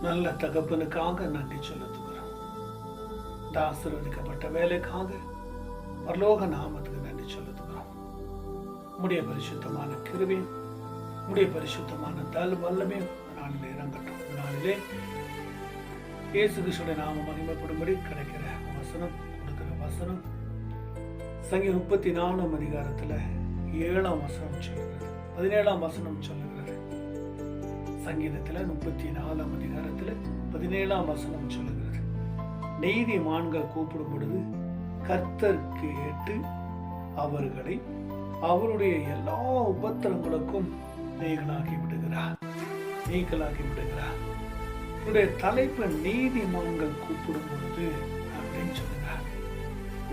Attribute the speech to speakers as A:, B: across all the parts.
A: நல்ல தகப்பனுக்காக நன்றி செலுத்துகிறோம். இந்த ஆசீர்வதிக்கப்பட்ட வேலைக்காக பரலோக நாமத்துக்கு நன்றி செலுத்துகிறோம். உம்முடைய பரிசுத்தமான கிருபை, உம்முடைய பரிசுத்தமான வல்லமே நாளிலே இறங்கட்டும். நாளிலே இயேசு கிறிஸ்துவின் நாமம் மகிமைப்படும்படி கிடைக்கிற வசனம், கொடுக்கிற வசனம் சங்கீதம் 34 அதிகாரத்துல 7ஆம் வசனம் சொல்லுகிறது, 17ஆம் வசனம் சொல்லுகிறது. சங்கீதத்துல 34ஆம் அதிகாரத்துல 17ஆம் வசனம் சொல்லுகிறது, நீதிமான்கள் கூப்பிடும் பொழுது கர்த்தர் கேட்டு அவர்களை அவருடைய எல்லா உபத்திரங்களுக்கும் நீங்களாக்கி விடுகிறார். உடைய தலைப்பு நீதிமான்கள் கூப்பிடும் பொழுது அப்படின்னு சொல்லுகிறார்.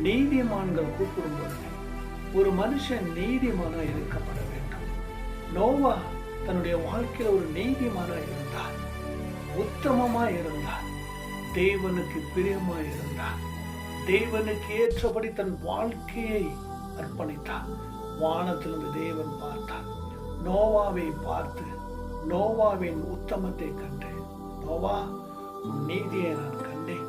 A: நீதிமான்கள் கூப்பிடும் பொழுது ஒரு மனுஷன் நீதிமானா இருக்கப்பட வேண்டும். நோவா தன்னுடைய வாழ்க்கையில ஒரு நீதிமானா இருந்தார், உத்தமமா இருந்தார், தேவனுக்கு பிரியமா இருந்தார், தேவனுக்கு ஏற்றபடி தன் வாழ்க்கையை அர்ப்பணித்தார். வானத்திலிருந்து தேவன் பார்த்தார், நோவாவை பார்த்து நோவாவின் உத்தமத்தை கண்டு, நோவா உன் நீதியை நான் கண்டேன்,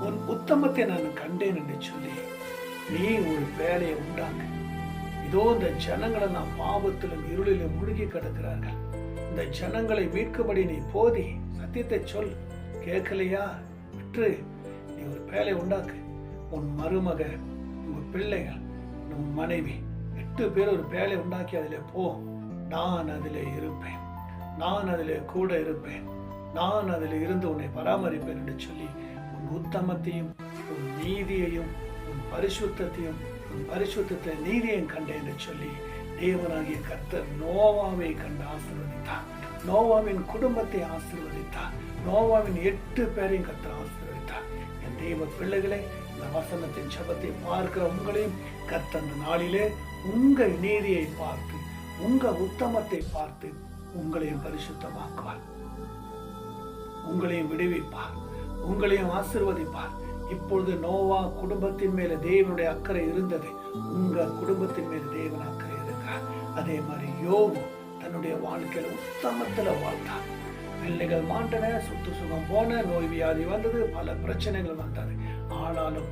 A: உன் உத்தமத்தை நான் கண்டேன் என்று சொல்லி நீ ஒரு வேலையை உண்டாக்கு. இதோ இந்த ஜனங்களை நான் பாவத்திலும் இருளிலும் முழுகி கிடக்கிறார்கள், இந்த ஜனங்களை மீட்கும்படி நீ போதி சத்தியத்தை சொல். கேட்கலையா? விற்று நீ ஒரு வேலையை உண்டாக்கு. உன் மருமக, உன் பிள்ளைகள், உன் மனைவி 8 பேர் ஒரு வேலையை உண்டாக்கி அதிலே போ. நான் அதிலே இருப்பேன், நான் அதிலே கூட இருப்பேன், நான் அதில் இருந்து உன்னை பராமரிப்பேன் என்று சொல்லி உன் உத்தமத்தையும் உன் நீதியையும் உன் பரிசுத்தையும் உன் பரிசுத்தத்தை நீதியையும் கண்டேன் என்று சொல்லி தேவனாகிய கர்த்தர் நோவாவை கண்டு ஆசீர்வதித்தார். நோவாவின் குடும்பத்தை ஆசீர்வதித்தார். நோவாவின் 8 பேரையும் கர்த்தர் ஆசீர்வதித்தார். என் தெய்வ பிள்ளைகளே, இந்த வசனத்தின் ஜெபத்தை பார்க்கிற உங்களையும் கர்த்தர் அந்த நாளிலே உங்கள் நீதியை பார்த்து உங்க உத்தமத்தை பார்த்து உங்களையும் பரிசுத்தமாக்குவார், உங்களையும் விடுவிப்பார், உங்களையும் ஆசீர்வதிப்பார். இப்பொழுது நோவா குடும்பத்தின் மேல தேவனுடைய அக்கறை இருந்தது, உங்க குடும்பத்தின் மேல தேவன் அக்கறை இருக்கிறார். அதே மாதிரி யோபு தன்னுடைய வாழ்க்கையில உத்தமத்துல வாழ்ந்தார். பிள்ளைகள் மாண்டன, சொத்து சுகம் போன, நோய் வியாதி வந்தது, பல பிரச்சனைகள் வந்தது. ஆனாலும்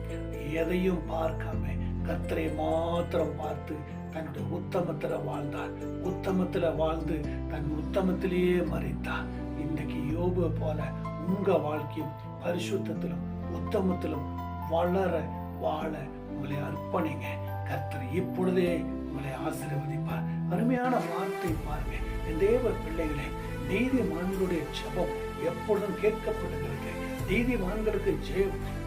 A: எதையும் பார்க்காம கர்த்தரை மாத்திரம் பார்த்து தன்னுடைய உத்தமத்துல வாழ்ந்தார். உத்தமத்துல வாழ்ந்து தன் உத்தமத்திலேயே மரித்தார். இன்றைக்கு யோபு போல உங்க வாழ்க்கையும் பரிசுத்தத்திலும் உத்தமத்திலும் வளர வாழ உங்களை அர்ப்பணிங்க. கர்த்தர் இப்பொழுதே உங்களை ஆசீர்வதிப்பார். அருமையான வார்த்தை பாருங்க. என் தேவ பிள்ளைகளே, நீதிமான்களுடைய ஜெபம் எப்பொழுதும் கேட்கப்படுகிறது. நீதிமான்களுக்கு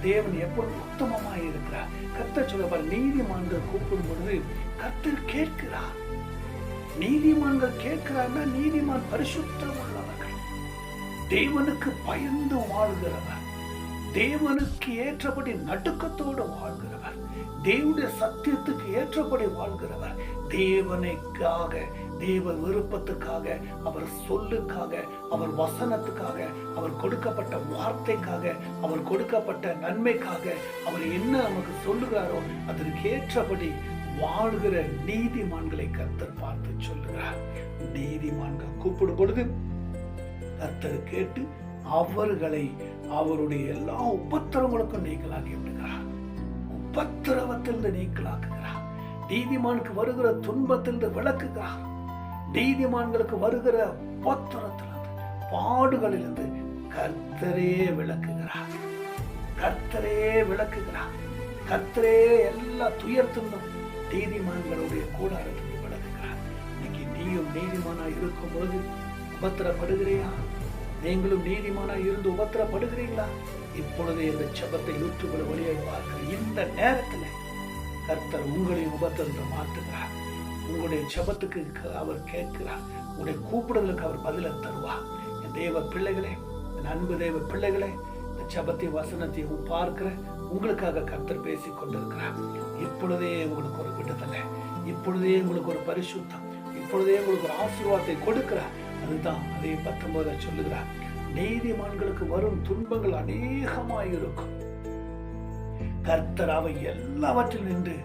A: தேவன் எப்பொழுதும் உத்தமமாக இருக்கிறார். கர்த்தர் சொல்ல, நீதிமான்கள் கூப்பிடும் பொழுது கர்த்தர் கேட்கிறார். நீதிமான்கள் கேட்கிறார்னா நீதிமான் பரிசுத்தம் உள்ளவர்கள், தேவனுக்கு பயந்து வாழ்கிறவர், தேவனுக்கு ஏற்றபடி நடுக்கத்தோடு வாழ்கிறவர், தேவனுடைய சத்தியத்துக்கு ஏற்றபடி வாழ்கிறவர், தேவனுக்காக, தேவ விருப்பத்துக்காக, அவர் சொல்லுக்காக, அவர் வசனத்துக்காக, அவர் கொடுக்கப்பட்ட வார்த்தைக்காக, அவர் கொடுக்கப்பட்ட நன்மைக்காக, அவர் என்ன நமக்கு சொல்லுகிறாரோ அதற்கு ஏற்றபடி வாழ்கிற நீதிமான்களை கர்த்தர் பார்த்து சொல்லுகிறார். நீதிமான்கள் கூப்பிடும் பொழுது கர்த்தர் கேட்டு அவர்களை அவருடைய எல்லா உபத்திரவங்களுக்கும் நீங்களாக்கி விடுகிறார். உபத்திரவத்திலிருந்து நீங்களாக்குகிறார். நீதிமானுக்கு வருகிற துன்பத்திலிருந்து விளக்குகிறார். நீதிமான்களுக்கு வருகிற உபத்திரத்திலிருந்து, பாடுகளிலிருந்து கர்த்தரே விளக்குகிறார். கர்த்தரே விளக்குகிறார். கர்த்தரே எல்லா துயரத்திலும் நீதிமான்களுடைய கூடாரத்திலிருந்து விளக்குகிறார். இன்னைக்கு நீயும் நீதிமானா இருக்கும் பொழுது உபத்திரப்படுகிறியா? நீங்களும் நீதிமானா இருந்து உபத்திரப்படுகிறீங்களா? இப்பொழுதே இந்த ஜெபத்தை யூடியூப்ல வழியாக பார்க்கிற இந்த நேரத்தில் கர்த்தர் உங்களையும் உபத்திரத்தை மாற்றுகிறார். உங்களுடைய ஜெபத்துக்கு அவர் கேட்கிறார். உங்களுடைய கூப்பிடுதலுக்கு அவர் பதில தருவார். என் தேவ பிள்ளைகளே, என் அன்பு தேவ பிள்ளைகளே, இந்த ஜெபத்தையும் வசனத்தையும் பார்க்கிற உங்களுக்காக கர்த்தர் பேசிக் கொண்டிருக்கிறார். இப்பொழுதே உங்களுக்கு ஒரு விடுதலை, இப்பொழுதே உங்களுக்கு ஒரு பரிசுத்தம், இப்பொழுதே உங்களுக்கு ஒரு ஆசீர்வாதத்தை கொடுக்கிறார். அதுதான் அதே 19 சொல்லுகிறார், நீதிமான்களுக்கு வரும் துன்பங்கள் அநேகமாயிருக்கும், கர்த்தர் அவை எல்லாவற்றில் நின்று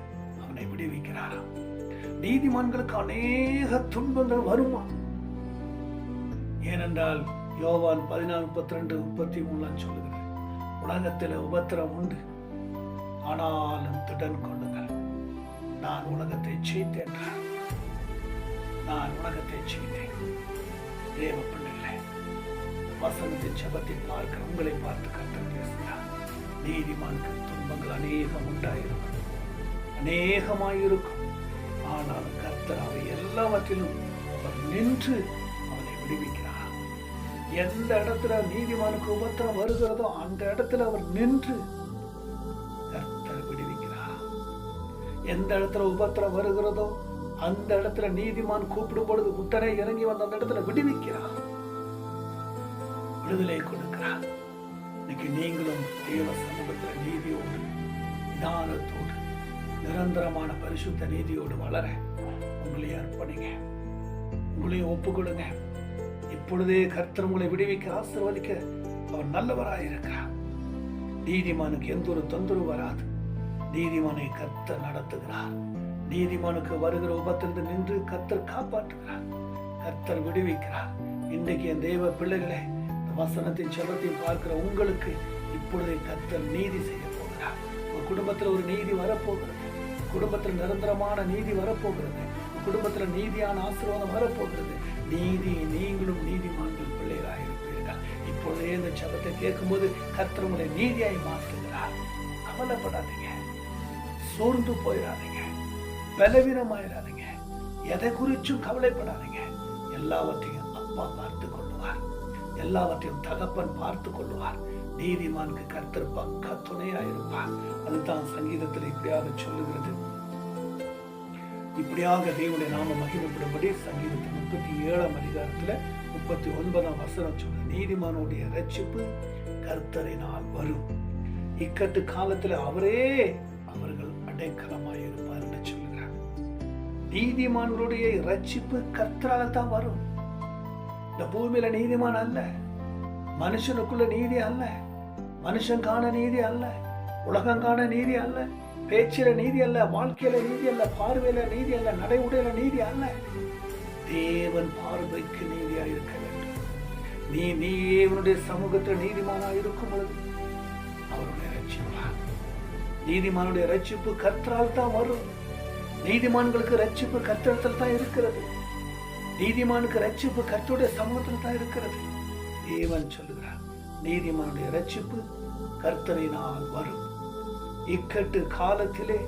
A: அவனை விடுவிக்கிறாராம். நீதிமான்களுக்கு அநேக துன்பங்கள் வருமா? ஏனென்றால் யோவான் 14:32-33 சொல்லுகிறது, உலகத்தில் உபத்திரம் உண்டு, ஆனாலும் திடன் கொள்ளுங்கள், நான் உலகத்தை ஜெயித்தேன். நான் உலகத்தை ஜெயித்தேன். தேவ பிள்ளைகளே, வசனத்தின் ஜெபத்தை பார்க்கிற உங்களை பார்த்து கர்த்தர் பேசுகிறார். நீதிமானுக்கு துன்பங்கள் அநேகம் உண்டாயிருக்கும், அநேகமாயிருக்கும். ஆனால் கர்த்தர் அவை எல்லாவற்றிலும் அவர் நின்று அவனை விடுவிக்கிறார். எந்த இடத்துல நீதிமானுக்கு உபத்திரம் வருகிறதோ அந்த இடத்துல அவர் நின்று கர்த்தர் விடுவிக்கிறார். எந்த இடத்துல உபத்திரம் வருகிறதோ அந்த இடத்துல நீதிமான் கூப்பிடும் பொழுது உடனே இறங்கி வந்து அந்த இடத்துல விடுவிக்கிறார், விடுதலை கொடுக்கிறார். இன்னைக்கு நீங்களும் தேவ சமூகத்தில் நீதியோடு, ஞானத்தோடு, நிரந்தரமான பரிசுத்த நீதியோடு வளர உங்களை அர்ப்பணிங்க, உங்களையும் ஒப்பு கொடுங்க. இப்பொழுதே கர்த்தர் உங்களை விடுவிக்க, ஆசீர்வதிக்க அவர் நல்லவராய் இருக்கிறார். நீதிமானுக்கு எந்த ஒரு தொந்தரவு வராது. நீதிமானை கர்த்தர் நடத்துகிறார். நீதிமானுக்கு வருகிற உபத்திலிருந்து நின்று கர்த்தர் காப்பாற்றுகிறார், கர்த்தர் விடுவிக்கிறார். இன்றைக்கு என் தேவ பிள்ளைகளே, வசனத்தின் ஜெபத்தை பார்க்கிற உங்களுக்கு இப்பொழுதே கர்த்தர் நீதி செய்ய போகிறார். உங்க குடும்பத்தில் ஒரு நீதி வரப்போகிறது, குடும்பத்தில் நிரந்தரமான நீதி வரப்போகிறது, குடும்பத்தில் நீதியான ஆசீர்வாதம் வரப்போகிறது. நீதி, நீங்களும் நீதிமான்கள் பிள்ளைகளாக இருப்பீர்கள். இப்பொழுதே இந்த ஜெபத்தை கேட்கும்போது கர்த்தர் உங்களை நீதியாய் மாற்றுகிறார். கவலைப்படாதீங்க, சோர்ந்து போயிடாதீங்க, பலவீனமாயிடாதீங்க, எதை குறிச்சும் கவலைப்படாதீங்க. எல்லாவற்றையும் அப்பா பார்த்து கொள்ளுவார், எல்லாவற்றையும் தகப்பன் பார்த்து கொள்ளுவார். நீதிமானுக்கு கர்த்தர் பக்க துணையாயிருப்பார். அதுதான் சங்கீதத்தில் இப்படியாக சொல்லுகிறது. இப்படியாக தேவனுடைய நாம மகிமைப்படும்படி சங்கீதத்தில் 37ஆம் அதிகாரத்துல 39ஆம் வசனம் சொல்லுது, நீதிமானுடைய இரட்சிப்பு கர்த்தரினால் வரும், இக்கட்டு காலத்துல அவரே அவர்கள் அடைக்கலமாய் இருப்பார் என்று சொல்லுகிறார். நீதிமான்களுடைய இரட்சிப்பு கர்த்தரால தான் வரும். இந்த பூமியில நீதிமான் அல்ல, மனுஷனுக்குள்ள நீதி அல்ல, மனுஷன் காண நீதி அல்ல, உலகம் காண நீதி அல்ல, பேச்சில நீதி அல்ல, வாழ்க்கையில நீதி அல்ல, பார்வையில நீதி அல்ல, நடை உடையில நீதி அல்ல. தேவன் பார்வைக்கு நீதியா இருக்க வேண்டும். நீ தேவனுடைய சமூகத்தில் நீதிமானா இருக்கும் பொழுது அவருடைய ரட்சிப்பார். நீதிமானுடைய ரட்சிப்பு கர்த்தரால் தான் வரும். நீதிமான்களுக்கு ரட்சிப்பு கர்த்தரத்தில் தான் இருக்கிறது. நீதிமானுக்கு ரட்சிப்பு கர்த்தருடைய சமூகத்தில் தான் இருக்கிறது. தேவன் சொல்லுகிறார், நீதிமானுடைய ரட்சிப்பு கர்த்தரினால் வரும், இக்கட்டு காலத்திலே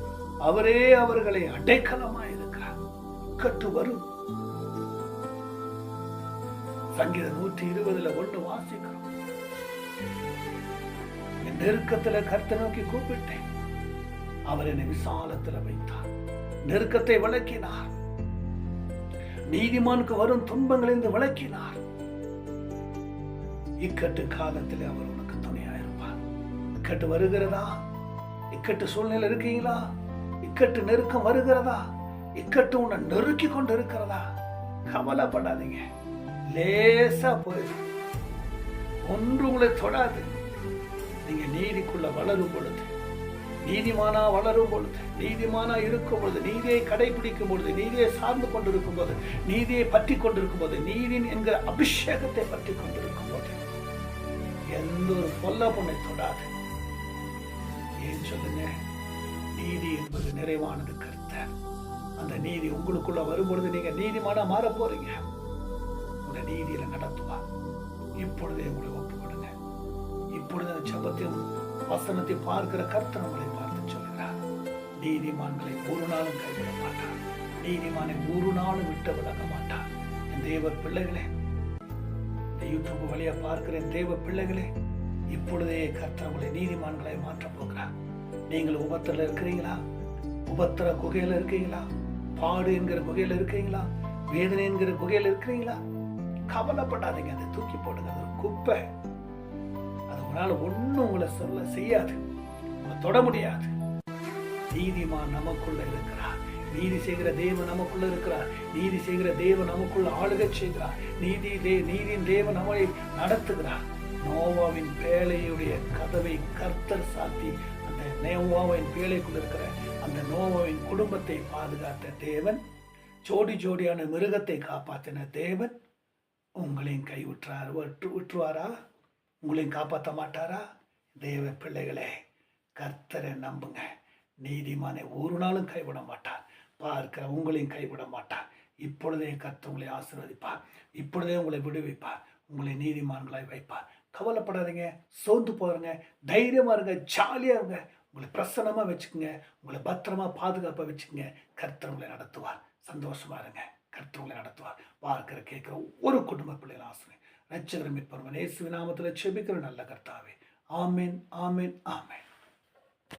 A: அவரே அவர்களை அடைக்கலமாய் இருக்கிறார். இக்கட்டு வரும். சங்கீதம் 120:1 வாசிக்கிறோம். என் நெருக்கத்துல கர்த்தரை நோக்கி கூப்பிட்டேன், அவர் என்னை விசாலத்துல வைத்தார், நெருக்கத்தை விளக்கினார், நீதிமானுக்கு வரும் துன்பங்களிலிருந்து விளக்கினார். இக்கட்டு காலத்தில் அவர் உனக்கு துணையா இருப்பார். இக்கட்டு வருகிறதா? இக்கட்டு சூழ்நிலை இருக்கீங்களா? இக்கட்டு நெருக்கம் வருகிறதா? இக்கட்டு உன்னை நெருக்கி கொண்டு இருக்கிறதா? கவலைப்படாதீங்க, லேசா போயிடும், ஒன்று உங்களை தொடாது. நீங்க நீதிக்குள்ள வளரும் பொழுது, நீதிமானா வளரும் பொழுது, நீதிமானா இருக்கும் பொழுது, நீதியை கடைபிடிக்கும் பொழுது, நீதியை சார்ந்து கொண்டிருக்கும் போது, நீதியை பற்றி கொண்டிருக்கும் போது, நீதியின் என்கிற அபிஷேகத்தை பற்றி கொண்டிருக்கும் போது எந்த ஒரு பொல்ல பொண்ணை தொடாது. ஏன் சொல்லுங்க? நீதி என்பது நிறைவானது கர்த்தர். அந்த நீதி உங்களுக்குள்ள வரும்பொழுது நீங்க நீதிமானா மாற போறீங்க. உங்களை நீதியில நடத்துவார். இப்பொழுதே உங்களை ஒப்பு கொடுங்க. இப்பொழுது ஜெபத்தையும் வசனத்தை பார்க்கிற கர்த்தர் உங்களை பார்த்து சொல்கிறார், நீதிமான்களை ஒரு நாளும் கைவிட மாட்டார், நீதிமானை ஒரு நாளும் விட்டு விலக மாட்டார். என் தேவ பிள்ளைகளே, இந்த யூடியூப் வழியா பார்க்கிற என் தேவ பிள்ளைகளே, இப்பொழுதே கர்த்தர் உங்களை நீதிமான்களை மாற்ற போகிறார். நீங்கள் உபத்திரல இருக்கிறீங்களா? உபத்திர குகையில இருக்கீங்களா? பாடு என்கிற குகையில இருக்கீங்களா? வேதனை என்கிற குகையில இருக்கிறீங்களா? கவலைப்படாதீங்க, அதை தூக்கி போடுங்க. அது ஒரு குப்பை. அது உங்களால ஒண்ணும் உங்களை சொல்ல செய்யாது, உங்களை தொட முடியாது. நீதிமான் நமக்குள்ள இருக்கிறார். நீதி செய்கிற தேவன் நமக்குள்ள இருக்கிறார். நீதி செய்கிற தேவன் நமக்குள்ள ஆளுகை செய்கிறார். நீதியின் தேவன் நம்மை நடத்துகிறார். நோவாவின் பேழையுடைய கதவை கர்த்தர் சாத்தி அந்த நோவாவின் பேழைக்குள் இருக்கிற அந்த நோவாவின் குடும்பத்தை பாதுகாத்த தேவன், ஜோடி ஜோடியான மிருகத்தை காப்பாற்றின தேவன், உங்களையும் விட்டுருவாரா? உங்களையும் காப்பாற்ற மாட்டாரா? தேவ பிள்ளைகளே, கர்த்தரை நம்புங்க. நீதிமானை ஒரு நாளும் கைவிட மாட்டார். பார்க்கிற உங்களையும் கைவிட மாட்டார். இப்பொழுதே கர்த்தர் உங்களை ஆசீர்வதிப்பார். இப்பொழுதே உங்களை விடுவிப்பார். உங்களை நீதிமான்களாய் வைப்பார். கவலைப்படாதீங்க, சோர்ந்து போகிறங்க, தைரியமாக இருங்க, ஜாலியாக இருங்க. உங்களை பிரசன்னமாக வச்சுக்கோங்க. உங்களை பத்திரமா பாதுகாப்பாக வச்சுக்கோங்க. கர்த்தர் உங்களை நடத்துவார். சந்தோஷமாக இருங்க. கர்த்தர் உங்களை நடத்துவார். பார்க்கிற கேட்குற ஒரு குடும்ப பிள்ளைகள் ஆசிரியர் ரட்சகர் மீட்பர் இயேசுவின் நாமத்தில் செபிக்கிற நல்ல கர்த்தாவே. ஆமேன், ஆமேன், ஆமேன்.